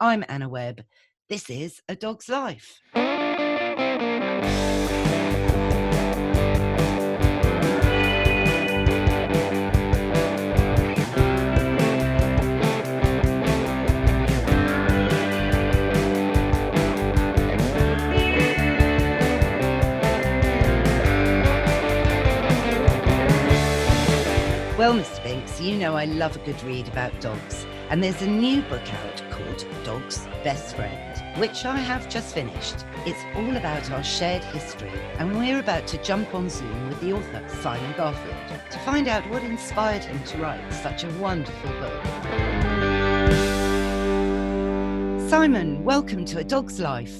I'm Anna Webb. This is A Dog's Life. Well, Mr. Binks, you know I love a good read about dogs, and there's a new book out called Dog's Best Friend, which I have just finished. It's all about our shared history, and we're about to jump on Zoom with the author, Simon Garfield, to find out what inspired him to write such a wonderful book. Simon, welcome to A Dog's Life.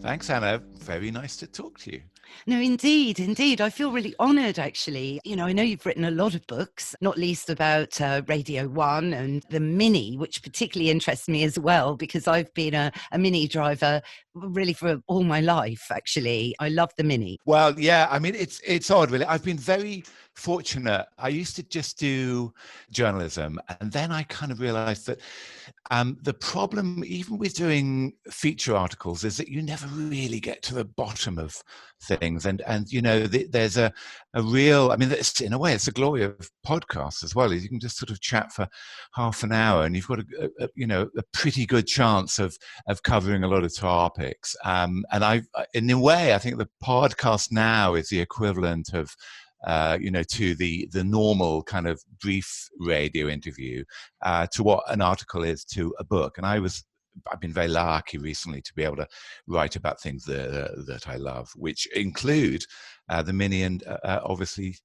Thanks, Anna. Very nice to talk to you. No, indeed. I feel really honoured, actually. You know, I know you've written a lot of books, not least about Radio 1 and the Mini, which particularly interests me as well, because I've been a Mini driver really for all my life, actually. I love the Mini. Well, yeah, I mean, it's odd, really. I've been very fortunate. I used to just do journalism, and then I kind of realised that the problem, even with doing feature articles, is that you never really get to the bottom of things. And you know, there's a real, I mean, in a way, it's the glory of podcasts as well, is you can just sort of chat for half an hour and you've got a pretty good chance of covering a lot of topics. And in a way, I think the podcast now is the equivalent of to the normal kind of brief radio interview, to what an article is to a book. And I've been very lucky recently to be able to write about things that I love, which include the Mini and obviously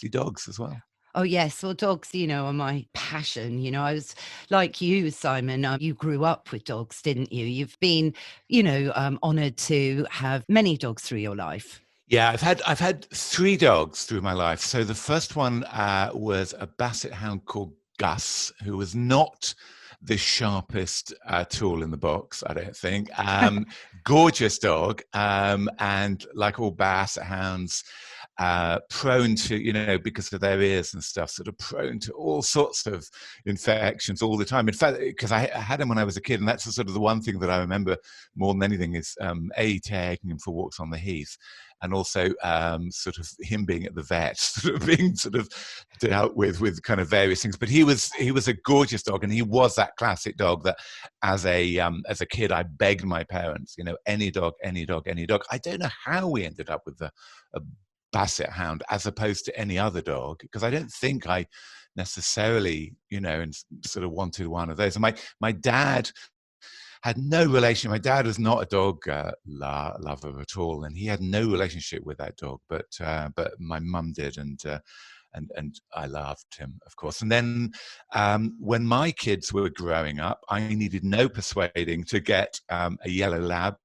dogs as well. Oh, yes. Well, dogs, are my passion. I was like you, Simon. You grew up with dogs, didn't you? You've been, honoured to have many dogs through your life. Yeah, I've had 3 dogs through my life. So the first one was a Basset hound called Gus, who was not the sharpest tool in the box, I don't think. Gorgeous dog, and like all Basset hounds, prone to, because of their ears and stuff, sort of prone to all sorts of infections all the time. In fact, because I had him when I was a kid, and that's sort of the one thing that I remember more than anything is taking him for walks on the heath, and also sort of him being at the vet, sort of being sort of dealt with kind of various things. But he was a gorgeous dog, and he was that classic dog that as a kid I begged my parents, any dog. I don't know how we ended up with a Basset hound as opposed to any other dog, because I don't think I necessarily, and sort of wanted one of those. And my dad had no relation. My dad was not a dog lover at all, and he had no relationship with that dog. But my mum did, and I loved him, of course. And then when my kids were growing up, I needed no persuading to get a yellow lab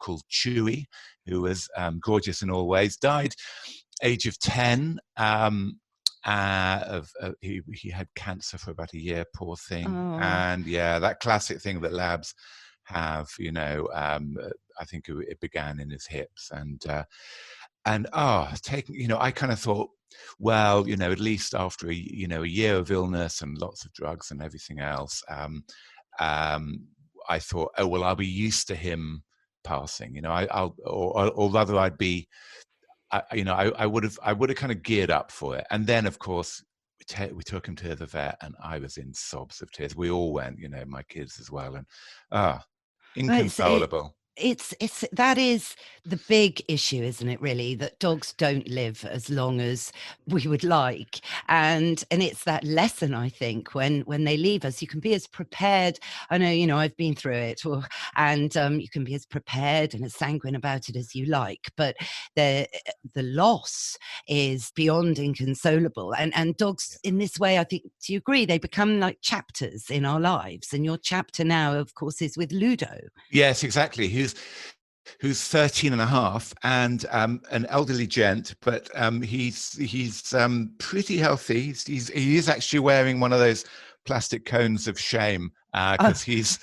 called Chewy, who was gorgeous in all ways. Died age of 10. He had cancer for about a year, poor thing. Oh. And yeah, that classic thing that labs have, I think it began in his hips, I kind of thought, well, at least after a year of illness and lots of drugs and everything else, I thought, oh well, I'll be used to him passing. Or rather, I'd be. I would have kind of geared up for it. And then, of course, we took him to the vet, and I was in sobs of tears. We all went, my kids as well, and inconsolable. That is the big issue, isn't it, really, that dogs don't live as long as we would like. And it's that lesson, I think, when they leave us, you can be as prepared. I know, I've been through it, and you can be as prepared and as sanguine about it as you like. But the loss is beyond inconsolable. And dogs, in this way, I think, do you agree, they become like chapters in our lives? And your chapter now, of course, is with Ludo. Yes, exactly. Who's 13 and a half and an elderly gent, but he's pretty healthy. He is actually wearing one of those plastic cones of shame, because he's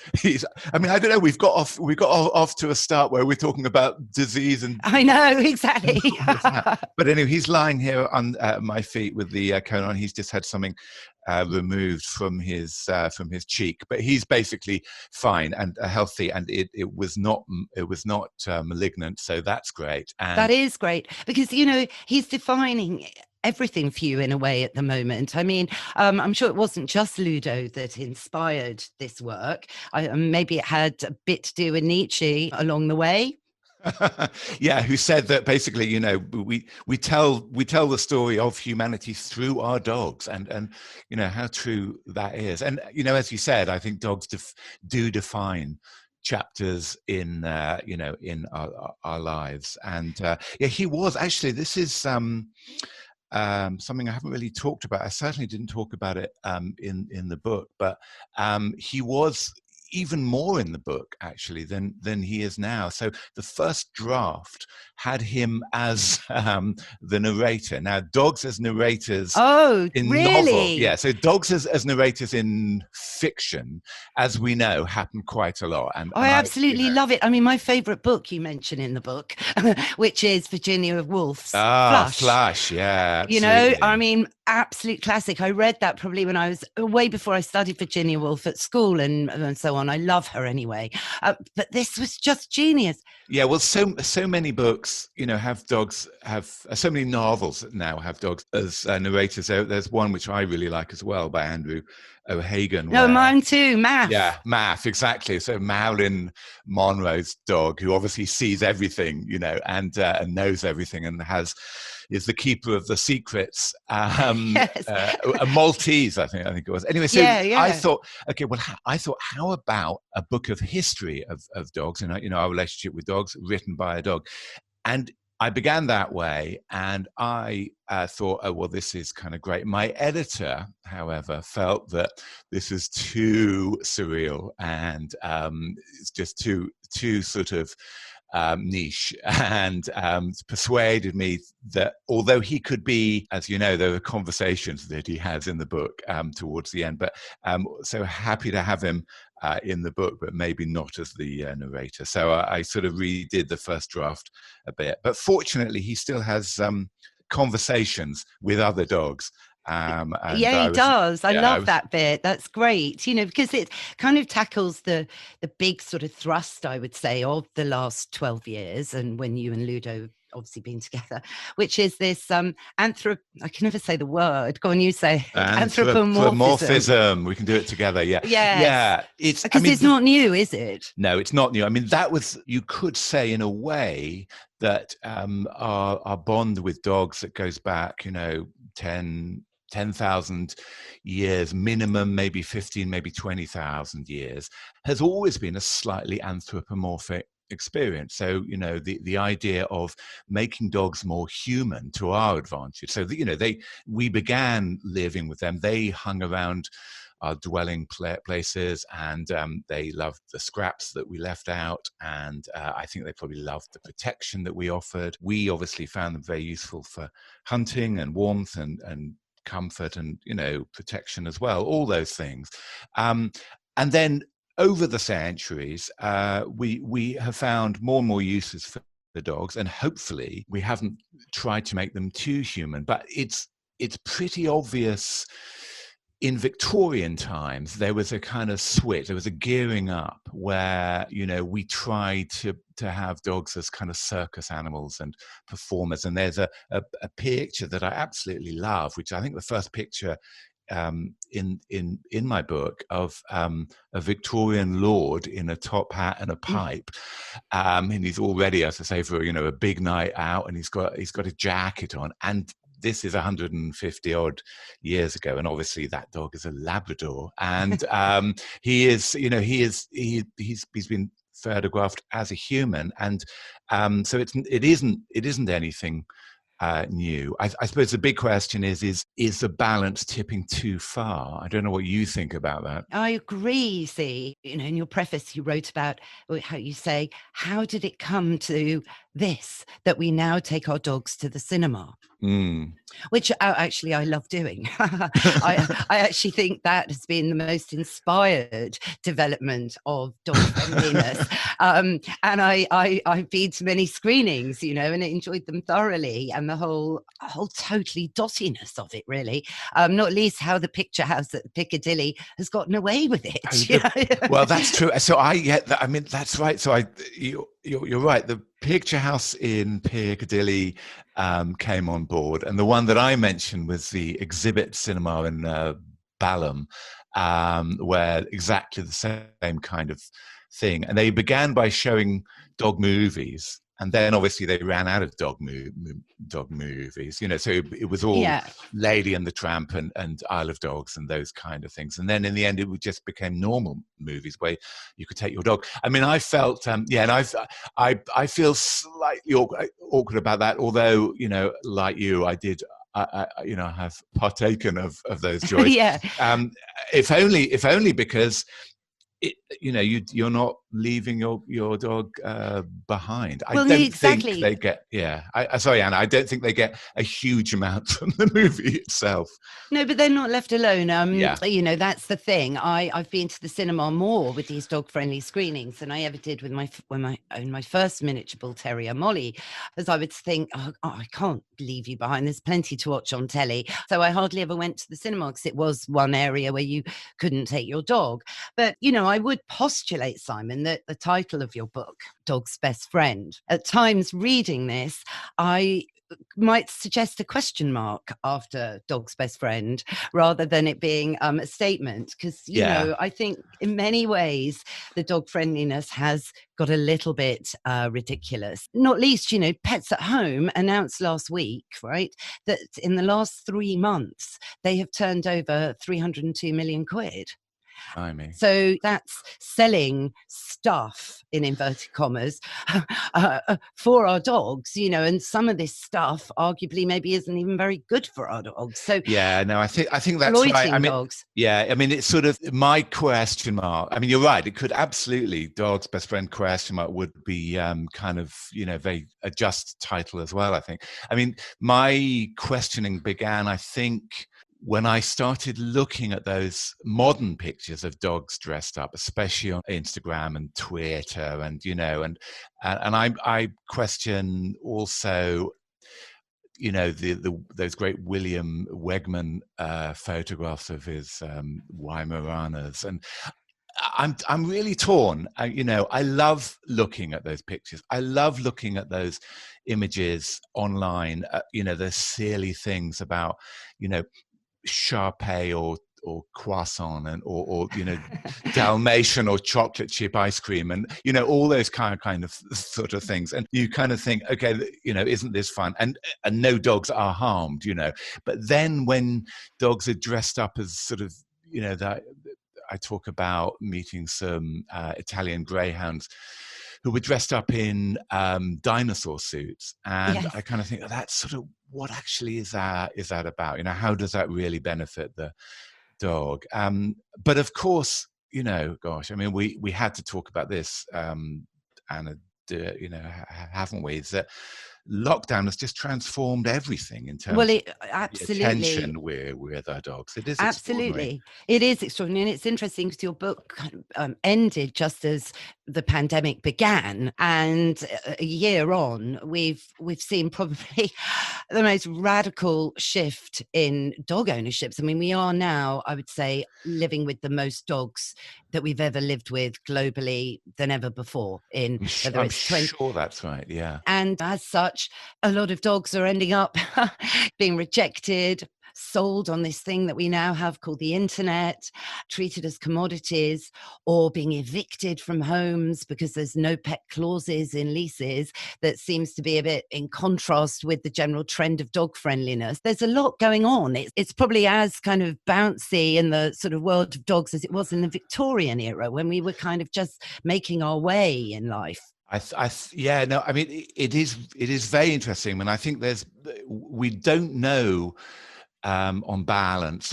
I mean, I don't know, we got off to a start where we're talking about disease and I know, exactly. But anyway, he's lying here on my feet with the cone on. He's just had something removed from his cheek, but he's basically fine and healthy, and it was not malignant, so that's great. That And is great because, he's defining everything for you in a way at the moment. I mean, I'm sure it wasn't just Ludo that inspired this work. Maybe it had a bit to do with Nietzsche along the way. yeah, who said that basically, we tell the story of humanity through our dogs, and how true that is. And as you said, I think dogs do define chapters in in our lives. And yeah, he was actually. This is something I haven't really talked about. I certainly didn't talk about it in the book, but he was even more in the book actually than he is now. So the first draft had him as the narrator. Now, dogs as narrators Oh, in novel, really? yeah. So dogs as narrators in fiction, as we know, happen quite a lot. And Oh, I and I, absolutely love it. I mean, my favorite book you mention in the book, which is Virginia Woolf's Flush. Flash, yeah, absolutely. I mean, absolute classic. I read that probably when I was way before I studied Virginia Woolf at school and so on. I love her anyway. But this was just genius. Yeah, well, so many books, have dogs. Have so many novels now have dogs as narrators. There's one which I really like as well by Andrew O'Hagan, No, where mine too, yeah, Math. Math, exactly. So Marilyn Monroe's dog, who obviously sees everything, and knows everything, and is the keeper of the secrets. Yes. A Maltese, I think it was. Anyway, so Yeah, I yeah. thought, okay, well, I thought, how about a book of history of dogs and our relationship with dogs, written by a dog? And I began that way, and I thought, oh, well, this is kind of great. My editor, however, felt that this is too surreal, and it's just too sort of niche, and persuaded me that although he could be, as you know, there are conversations that he has in the book towards the end, but so happy to have him in the book, but maybe not as the narrator. So I sort of redid the first draft a bit, but fortunately he still has conversations with other dogs. And Yeah, he I was, does. I yeah, I love was, that bit. That's great, because it kind of tackles the big sort of thrust, I would say, of the last 12 years, and when you and Ludo obviously been together, which is this I can never say the word. Go on, you say it. Anthropomorphism. anthropomorphism. We can do it together. Yeah, Yes. yeah. It's. I Because mean, it's not new, is it? no, it's not new. I mean, that was, you could say in a way that our bond with dogs that goes back, 10,000 years minimum, maybe 15, maybe 20,000 years, has always been a slightly anthropomorphic experience. So, the idea of making dogs more human to our advantage. So that, we began living with them. They hung around our dwelling places, and they loved the scraps that we left out, and I think they probably loved the protection that we offered. We obviously found them very useful for hunting and warmth and comfort and protection as well, all those things. And then over the centuries, we have found more and more uses for the dogs, and hopefully we haven't tried to make them too human, but it's pretty obvious. In Victorian times, there was a kind of switch. There was a gearing up where we tried to have dogs as kind of circus animals and performers. And there's a picture that I absolutely love, which I think the first picture in my book of a Victorian lord in a top hat and a pipe, and he's all ready, as I say, for a big night out, and he's got a jacket on, and this is 150 odd years ago, and obviously that dog is a Labrador, and he's been photographed as a human, and so it isn't anything new. I suppose the big question is the balance tipping too far? I don't know what you think about that. I agree. See, in your preface, you wrote about how you say, how did it come to this, that we now take our dogs to the cinema. Which actually I love doing. I actually think that has been the most inspired development of dog friendliness. And I've been to many screenings, and enjoyed them thoroughly, and the whole totally dottiness of it, really. Not least how the picture house at Piccadilly has gotten away with it. Well, that's true. So I mean, that's right. So you're right. The picture house in Piccadilly came on board, and the one that I mentioned was the Exhibit Cinema in Balham, where exactly the same kind of thing. And they began by showing dog movies, and then obviously they ran out of dog movies. So it was all Lady and the Tramp and Isle of Dogs and those kind of things. And then in the end, it just became normal movies where you could take your dog. I mean, I felt, and I feel slightly awkward about that. Although, like you, I did. I have partaken of those joys. Yeah. If only because you're not leaving your dog behind. I don't think they get. Sorry, Anna. I don't think they get a huge amount from the movie itself. No, but they're not left alone. That's the thing. I've been to the cinema more with these dog-friendly screenings than I ever did with my first miniature bull terrier, Molly, as I would think, I can't leave you behind. There's plenty to watch on telly. So I hardly ever went to the cinema because it was one area where you couldn't take your dog. But, I would postulate, Simon, that the title of your book, Dog's Best Friend, at times reading this, I might suggest a question mark after Dog's Best Friend rather than it being a statement, because I think in many ways the dog friendliness has got a little bit ridiculous. Not least, Pets at Home announced last week, right, that in the last 3 months they have turned over 302 million quid. So that's selling stuff, in inverted commas, for our dogs, and some of this stuff arguably maybe isn't even very good for our dogs. So I think that's right. I mean, dogs. It's sort of my question mark. I mean, you're right. It could absolutely, Dog's Best Friend question mark would be kind of, very a just title as well, I think. I mean, my questioning began, I think, when I started looking at those modern pictures of dogs dressed up, especially on Instagram and Twitter, and I question also, those great William Wegman photographs of his Weimaraners, and I'm really torn. I love looking at those pictures. I love looking at those images online. The silly things about, Shar-Pei or croissant or Dalmatian or chocolate chip ice cream, and all those kind of sort of things, and you kind of think, okay, isn't this fun? And no dogs are harmed, but then when dogs are dressed up as sort of, that I talk about meeting some Italian greyhounds who were dressed up in dinosaur suits, and I kind of think, that's sort of what actually is that about? How does that really benefit the dog? But of course, gosh, I mean, we had to talk about this, Anna, haven't we? Is that lockdown has just transformed everything in terms of the attention with our dogs. It is absolutely. It is extraordinary. And it's interesting because your book kind of ended just as the pandemic began, and a year on, we've seen probably the most radical shift in dog ownerships. I mean, we are now, I would say, living with the most dogs that we've ever lived with globally than ever before. I'm sure that's right, yeah. And as such, a lot of dogs are ending up being rejected, sold on this thing that we now have called the internet, treated as commodities, or being evicted from homes because there's no pet clauses in leases. That seems to be a bit in contrast with the general trend of dog friendliness. There's a lot going on. It's probably as kind of bouncy in the sort of world of dogs as it was in the Victorian era, when we were kind of just making our way in life. I mean, it is very interesting. I mean, I think we don't know on balance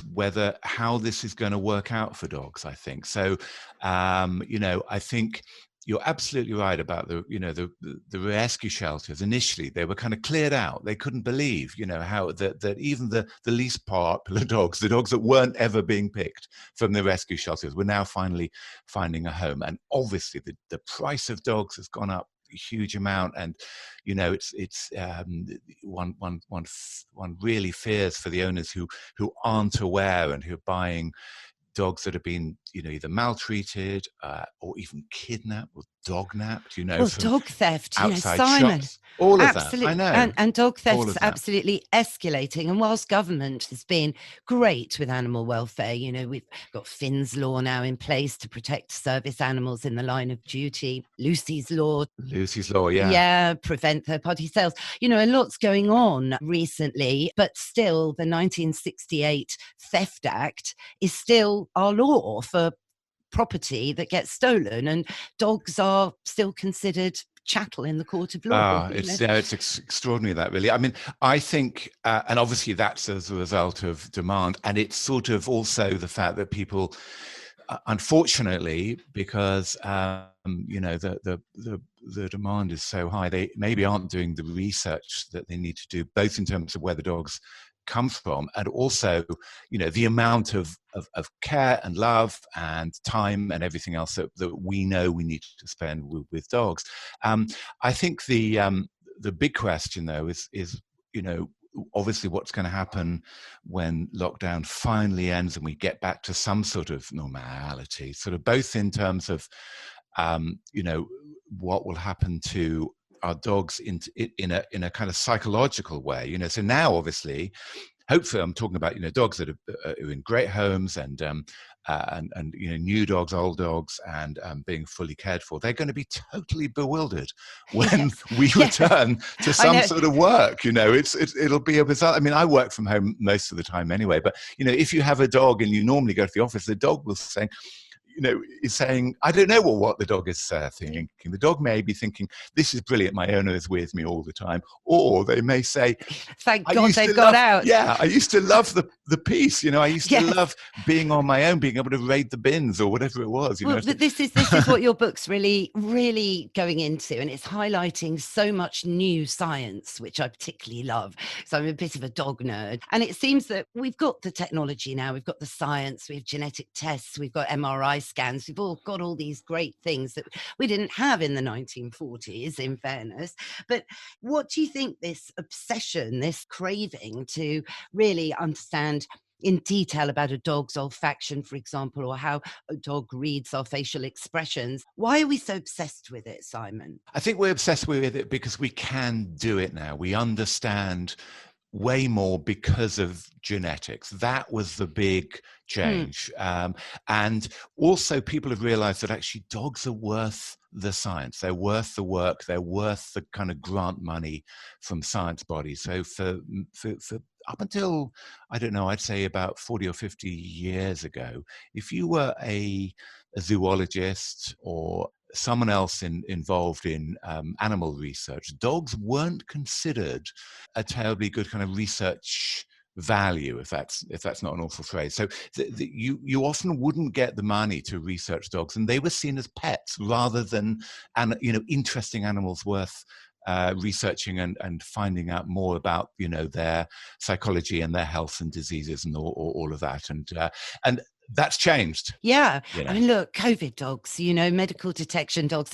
how this is going to work out for dogs, I think. So, I think you're absolutely right about the rescue shelters. Initially, they were kind of cleared out. They couldn't believe, how that even the least popular dogs, the dogs that weren't ever being picked from the rescue shelters, were now finally finding a home. And obviously, the price of dogs has gone up a huge amount, and one really fears for the owners who aren't aware and who are buying dogs that have been, either maltreated or even kidnapped or dog napped, Well, from dog theft, outside Simon. shops. All of that, I Absolutely. know. And dog All theft's of that. absolutely escalating. And whilst government has been great with animal welfare, we've got Finn's law now in place to protect service animals in the line of duty, Lucy's law, yeah. yeah, prevent third-party sales. A lot's going on recently, but still the 1968 Theft Act is still our law for property that gets stolen, and dogs are still considered chattel in the court of law. It's extraordinary, that, really. I mean, I think, and obviously that's as a result of demand, and it's sort of also the fact that people, unfortunately, because the demand is so high, they maybe aren't doing the research that they need to do, both in terms of where the dogs come from, and also the amount of care and love and time and everything else that we know we need to spend with dogs. I think the big question, though, is obviously what's going to happen when lockdown finally ends and we get back to some sort of normality, sort of both in terms of what will happen to our dogs in a kind of psychological way. So now, obviously, hopefully, I'm talking about dogs that are in great homes and new dogs, old dogs, and being fully cared for. They're going to be totally bewildered when we return to some sort of work. It'll be a bizarre. I mean, I work from home most of the time anyway. But if you have a dog and you normally go to the office, the dog will say, is saying, I don't know what the dog is thinking. The dog may be thinking, this is brilliant, my owner is with me all the time. Or they may say, thank God they've got out. Yeah, I used to love the peace. I used to love being on my own, being able to raid the bins or whatever it was. But this is what your book's really, really going into, and it's highlighting so much new science, which I particularly love. So I'm a bit of a dog nerd. And it seems that we've got the technology now, we've got the science, we have genetic tests, we've got MRI scans, we've all got all these great things that we didn't have in the 1940s, in fairness. But what do you think this obsession, this craving to really understand in detail about a dog's olfaction, for example, or how a dog reads our facial expressions, why are we so obsessed with it, Simon? I think we're obsessed with it because we can do it now. We understand way more because of genetics. That was the big change. And also people have realized that actually dogs are worth the science. They're worth the work. They're worth the kind of grant money from science bodies. So for up until, I don't know, I'd say about 40 or 50 years ago, if you were a zoologist or someone else involved in animal research, dogs weren't considered a terribly good kind of research value, if that's not an awful phrase. So you often wouldn't get the money to research dogs, and they were seen as pets rather than interesting animals worth researching and finding out more about their psychology and their health and diseases and all of that, and that's changed. Yeah. I mean, look, COVID dogs, medical detection dogs.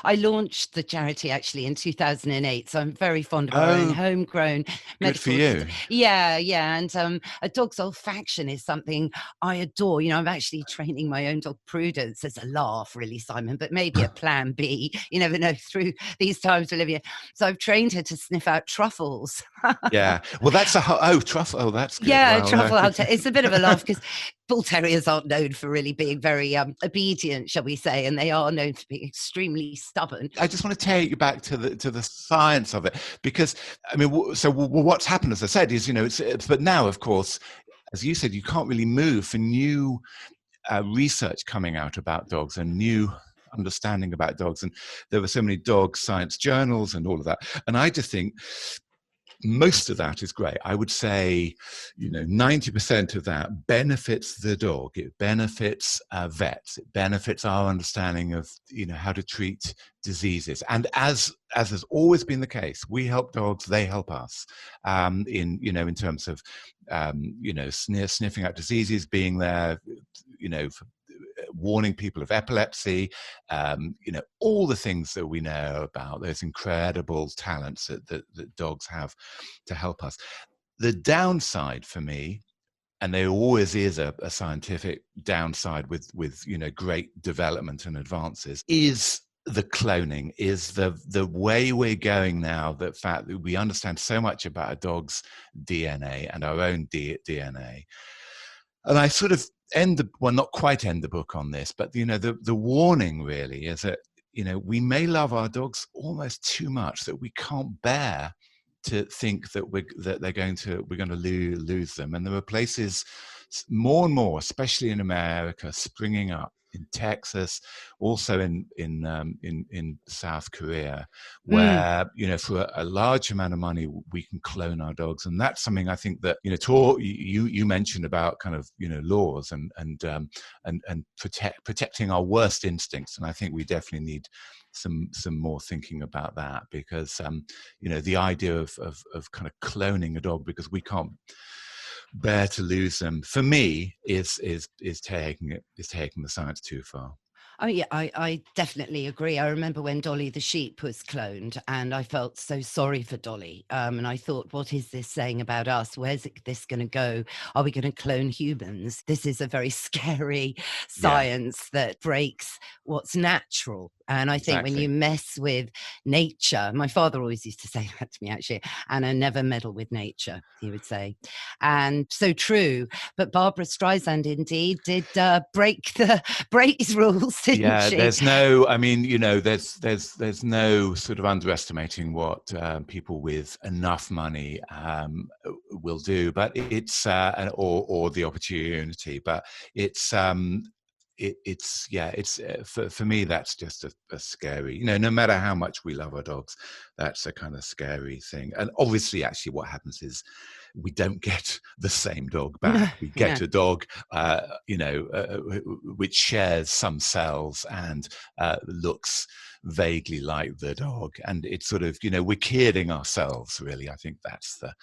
I launched the charity actually in 2008. So I'm very fond of our own homegrown medical. Good for you. Yeah. And a dog's olfaction is something I adore. I'm actually training my own dog Prudence. As a laugh, really, Simon, but maybe a plan B. You never know through these times, Olivia. So I've trained her to sniff out truffles. Yeah. Well, that's truffle. Oh, that's good. Yeah, wow. Truffle hunter. It's a bit of a laugh because bull terriers aren't known for really being very obedient, shall we say, and they are known for being extremely stubborn. I just want to take you back to the science of it, because I mean, so what's happened, as I said, is but now, of course, as you said, you can't really move for new research coming out about dogs and new understanding about dogs, and there were so many dog science journals and all of that, and I just think most of that is great. I would say, 90% of that benefits the dog. It benefits vets. It benefits our understanding of, how to treat diseases. And as has always been the case, we help dogs, they help us, in terms of, sniffing out diseases, being there, for warning people of epilepsy, all the things that we know about those incredible talents that dogs have to help us. The downside for me, and there always is a scientific downside with great development and advances, is the cloning, is the way we're going now, the fact that we understand so much about a dog's DNA and our own DNA. And I sort of not quite end the book on this, but the warning really is that we may love our dogs almost too much, that we can't bear to think that we're going to lose them. And there are places more and more, especially in America, springing up, in Texas, also in South Korea, where for a large amount of money we can clone our dogs, and that's something I think that you mentioned about kind of laws and protecting our worst instincts, and I think we definitely need some more thinking about that, because the idea of kind of cloning a dog because we can't bear to lose them, for me, is taking the science too far. Oh, yeah, I definitely agree. I remember when Dolly the sheep was cloned, and I felt so sorry for Dolly. And I thought, what is this saying about us? Where's this going to go? Are we going to clone humans? This is a very scary science that breaks what's natural. And I think when you mess with nature, my father always used to say that to me, actually, Anna, never meddle with nature, he would say. And so true. But Barbara Streisand indeed did break his rules. Yeah, she? there's no, I mean, there's no sort of underestimating what people with enough money will do, but it's or the opportunity, but it's for me, that's just a scary, no matter how much we love our dogs, that's a kind of scary thing. And obviously, actually, what happens is we don't get the same dog back. We get a dog, which shares some cells and looks vaguely like the dog, and it's sort of, we're kidding ourselves, really. I think that's the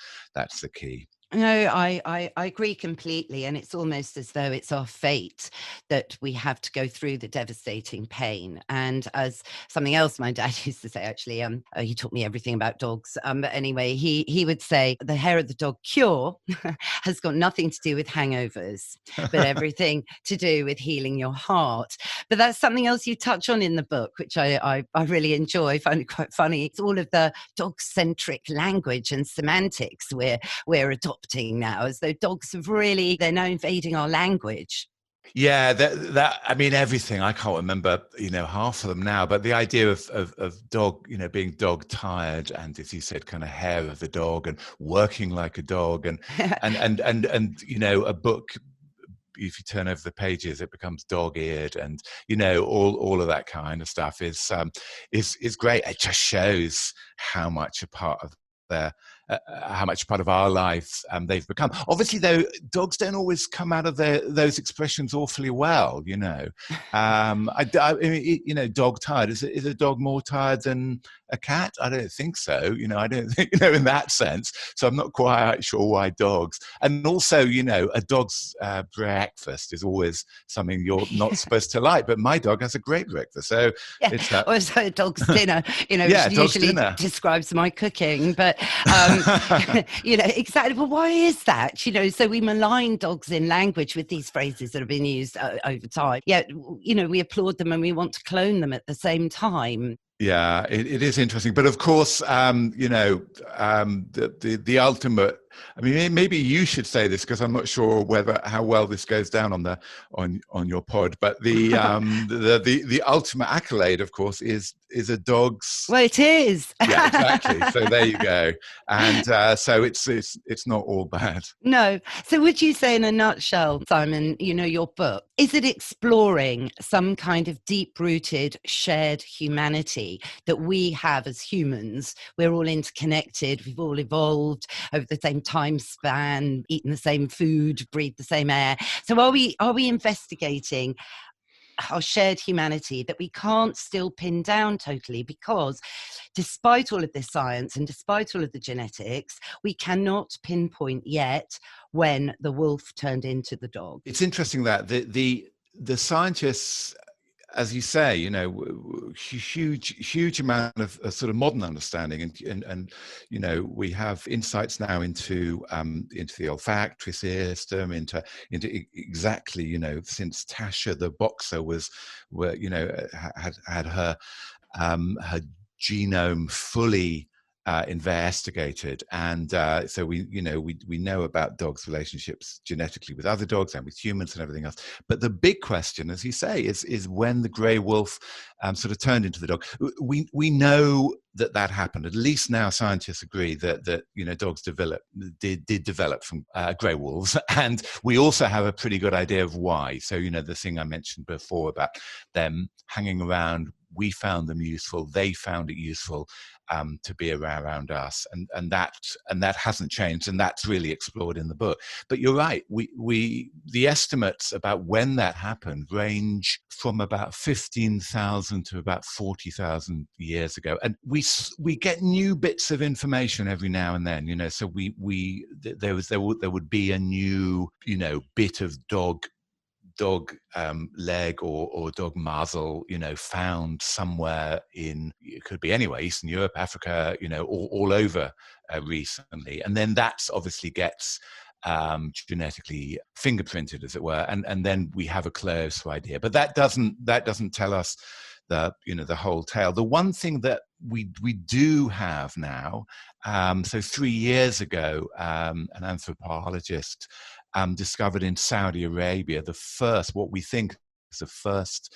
key. No, I agree completely. And it's almost as though it's our fate that we have to go through the devastating pain. And as something else my dad used to say, actually, he taught me everything about dogs. But anyway, he would say the hair of the dog cure has got nothing to do with hangovers, but everything to do with healing your heart. But that's something else you touch on in the book, which I really enjoy. I find it quite funny. It's all of the dog-centric language and semantics we're adopting now, as though dogs have really, they're now invading our language. Yeah, that I mean, everything. I can't remember, half of them now. But the idea of dog, being dog tired, and as you said, kind of hair of the dog, and working like a dog, and a book. If you turn over the pages, it becomes dog-eared, and all of that kind of stuff is great. It just shows how much a part of how much part of our lives they've become. Obviously, though, dogs don't always come out of those expressions awfully well. I mean, dog tired. Is a dog more tired than a cat? I don't think so. I don't think, in that sense. So I'm not quite sure why dogs. And also, a dog's breakfast is always something you're not supposed to like. But my dog has a great breakfast. So it's that. Or so a dog's dinner, dog's usually dinner describes my cooking. But exactly. Well, why is that? So we malign dogs in language with these phrases that have been used over time. Yet, we applaud them and we want to clone them at the same time. Yeah, it is interesting. But of course, the ultimate I mean, maybe you should say this because I'm not sure whether how well this goes down on your pod. But the ultimate accolade, of course, is a dog's. Well, it is. Yeah, exactly. So there you go. And so it's not all bad. No. So would you say in a nutshell, Simon, your book, is it exploring some kind of deep-rooted shared humanity that we have as humans? We're all interconnected. We've all evolved over the same time span, eaten the same food, breathed the same air. So are we investigating our shared humanity that we can't still pin down totally, because despite all of this science and despite all of the genetics, we cannot pinpoint yet when the wolf turned into the dog? It's interesting that the scientists, as you say, huge amount of sort of modern understanding, and we have insights now into the olfactory system, into exactly, since Tasha the boxer had her genome fully investigated, and so we know about dogs' relationships genetically with other dogs and with humans and everything else. But the big question, as you say, is when the grey wolf sort of turned into the dog. We know that happened. At least now scientists agree that dogs did develop from grey wolves, and we also have a pretty good idea of why. So the thing I mentioned before about them hanging around, we found them useful, they found it useful to be around us, and that hasn't changed, and that's really explored in the book. But you're right, the estimates about when that happened range from about 15,000 to about 40,000 years ago, and we get new bits of information every now and then. So there would be a new bit of dog leg or dog muzzle, found somewhere it could be anywhere, Eastern Europe, Africa, all over recently. And then that's obviously gets genetically fingerprinted, as it were. And then we have a close idea. But that doesn't tell us the whole tale. The one thing that we do have now, so 3 years ago, an anthropologist discovered in Saudi Arabia what we think is the first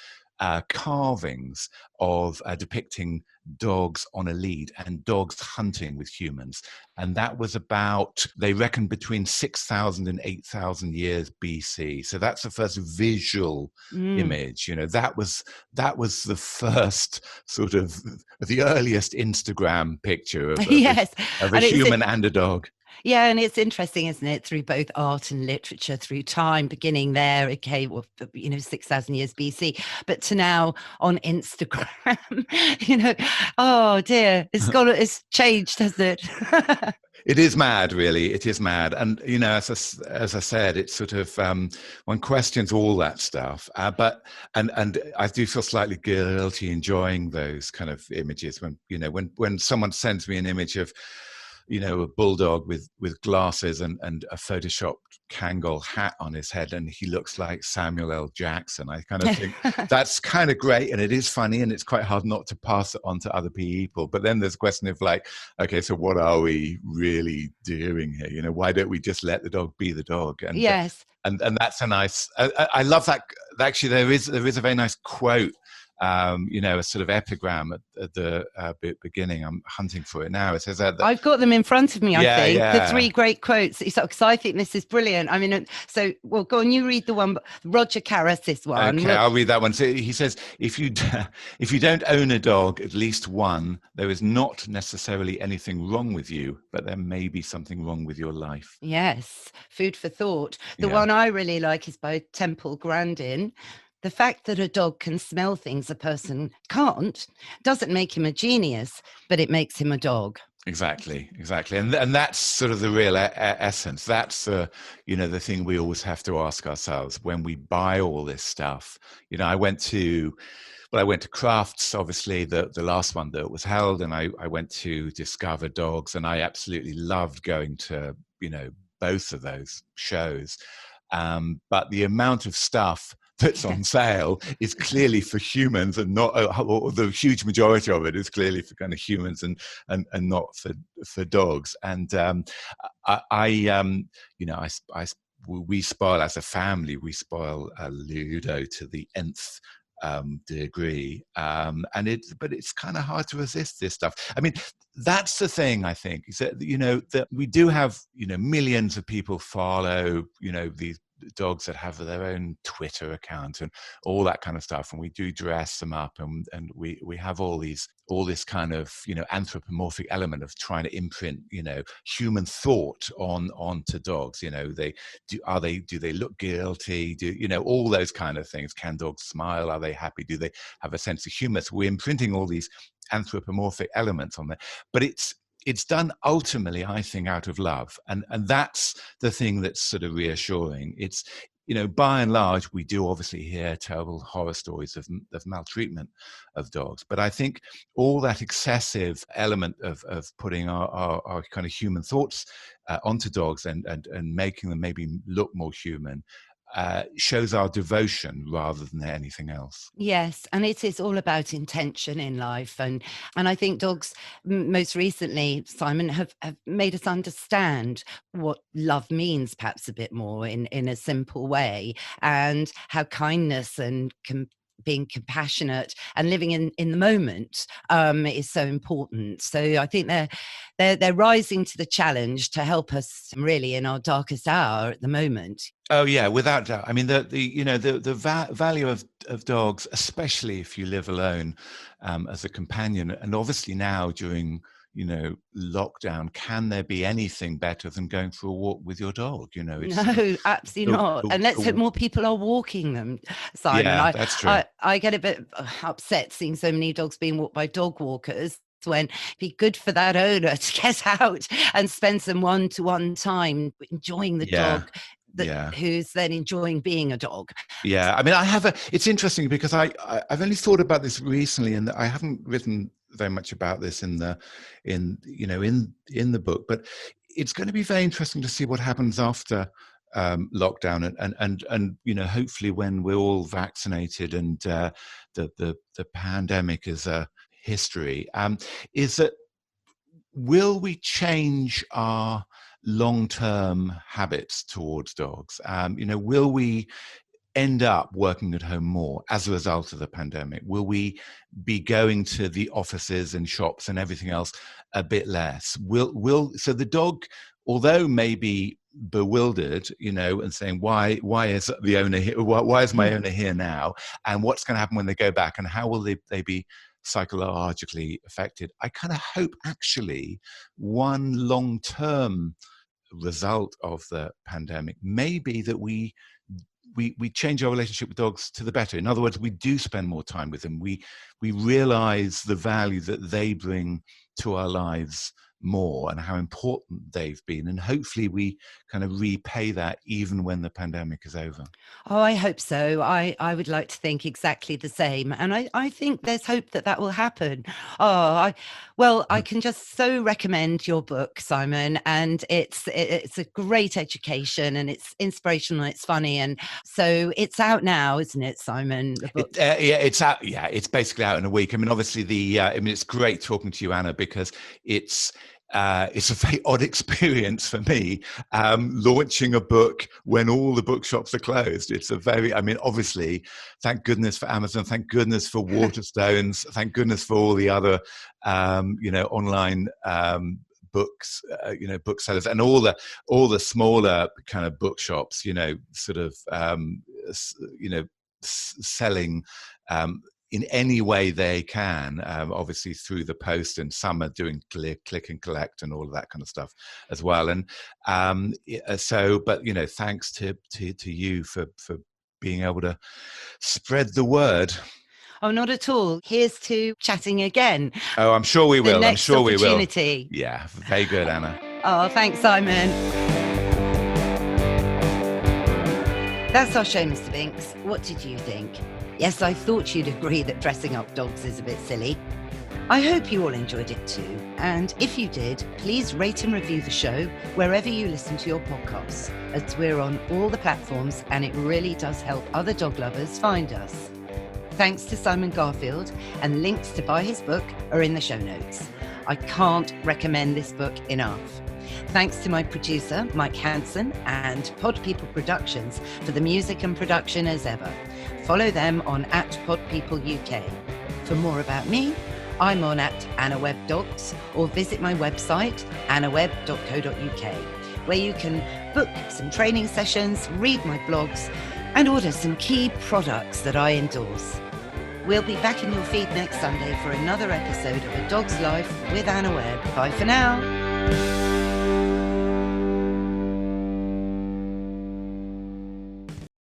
carvings of depicting dogs on a lead and dogs hunting with humans. And that was about, they reckon, between 6,000 and 8,000 years BC. So that's the first visual image. That was the first sort of the earliest Instagram picture of Yes. of a human and a dog. Yeah, and it's interesting, isn't it? Through both art and literature, through time, beginning there, 6,000 years BC, but to now on Instagram, oh dear, it's changed, hasn't it? It is mad, really. It is mad. And, as I said, it's sort of, one questions all that stuff. But I do feel slightly guilty enjoying those kind of images when someone sends me an image of, a bulldog with glasses and a photoshopped Kangol hat on his head, and he looks like Samuel L. Jackson. I kind of think that's kind of great, and it is funny, and it's quite hard not to pass it on to other people. But then there's a question of like, okay, so what are we really doing here? Why don't we just let the dog be the dog? And yes, and that's a nice. I love that. Actually, there is a very nice quote. A sort of epigram at the beginning. I'm hunting for it now. It says that I've got them in front of me. I think yeah. the 3 great quotes. Because I think this is brilliant. I mean, so well, go on. You read the one, Roger Carris's one. Okay, I'll read that one. So he says, if you don't own a dog, at least one, there is not necessarily anything wrong with you, but there may be something wrong with your life. Yes, food for thought. The one I really like is by Temple Grandin. The fact that a dog can smell things a person can't doesn't make him a genius, but it makes him a dog. Exactly. And that's sort of the real essence. That's, the thing we always have to ask ourselves when we buy all this stuff. I went to Crafts, obviously, the last one that was held, and I went to Discover Dogs, and I absolutely loved going to, both of those shows. But the amount of stuff that's on sale is clearly for humans, and not, or the huge majority of it is clearly for kind of humans and not for dogs. And we spoil, as a family, we spoil Ludo to the nth degree, but it's kind of hard to resist this stuff. I mean, that's the thing, I think, is that that we do have millions of people follow these dogs that have their own Twitter account and all that kind of stuff, and we do dress them up, and we have all this kind of anthropomorphic element of trying to imprint human thought onto dogs. Do they look guilty? All those kind of things. Can dogs smile? Are they happy? Do they have a sense of humor? So we're imprinting all these anthropomorphic elements on there, but it's done ultimately, I think, out of love, and that's the thing that's sort of reassuring. It's by and large, we do obviously hear terrible horror stories of maltreatment of dogs, but I think all that excessive element of putting our kind of human thoughts onto dogs and making them maybe look more human shows our devotion rather than anything else. Yes, and it is all about intention in life, and I think dogs, most recently, Simon, have made us understand what love means, perhaps a bit more in a simple way, and how kindness and being compassionate and living in the moment is so important. So I think they're rising to the challenge to help us really in our darkest hour at the moment. Oh yeah, without doubt. I mean, the value of dogs, especially if you live alone, as a companion, and obviously now during lockdown, can there be anything better than going for a walk with your dog? No, absolutely not. And let's hope more people are walking them, Simon. Yeah, that's true. I get a bit upset seeing so many dogs being walked by dog walkers, when it'd be good for that owner to get out and spend some one-to-one time enjoying the dog. Who's then enjoying being a dog. Yeah, I mean, it's interesting because I've only thought about this recently, and I haven't written very much about this in the book, but it's going to be very interesting to see what happens after lockdown, and hopefully when we're all vaccinated and the pandemic is a history, is that will we change our long-term habits towards dogs? Will we end up working at home more as a result of the pandemic? Will we be going to the offices and shops and everything else a bit less? So the dog, although maybe bewildered, and saying, why is the owner here? Why is my owner here now? And what's going to happen when they go back? And how will they be psychologically affected? I kind of hope actually one long-term result of the pandemic may be that we change our relationship with dogs to the better. In other words, we do spend more time with them. We realize the value that they bring to our lives more and how important they've been. And hopefully we kind of repay that even when the pandemic is over. Oh, I hope so. I would like to think exactly the same. And I think there's hope that will happen. I can just so recommend your book, Simon. And it's a great education, and it's inspirational, it's funny. And so it's out now, isn't it, Simon? The book? It's out. Yeah, it's basically out in a week. I mean, obviously it's great talking to you, Anna, because it's a very odd experience for me, launching a book when all the bookshops are closed. Obviously, thank goodness for Amazon, thank goodness for Waterstones, thank goodness for all the other, online books, booksellers, and all the smaller kind of bookshops, selling in any way they can, obviously through the post, and some are doing click and collect and all of that kind of stuff as well. And thanks to you for being able to spread the word. Oh, not at all. Here's to chatting again. Oh, I'm sure we will. The next opportunity. Yeah, very good, Anna. Oh, thanks, Simon. That's our show, Mr. Binks. What did you think? Yes, I thought you'd agree that dressing up dogs is a bit silly. I hope you all enjoyed it too. And if you did, please rate and review the show wherever you listen to your podcasts, as we're on all the platforms and it really does help other dog lovers find us. Thanks to Simon Garfield, and links to buy his book are in the show notes. I can't recommend this book enough. Thanks to my producer, Mike Hansen, and Pod People Productions for the music and production as ever. Follow them on @PodPeopleUK. For more about me, I'm on @AnnaWebbDogs, or visit my website, annawebb.co.uk, where you can book some training sessions, read my blogs, and order some key products that I endorse. We'll be back in your feed next Sunday for another episode of A Dog's Life with Anna Webb. Bye for now.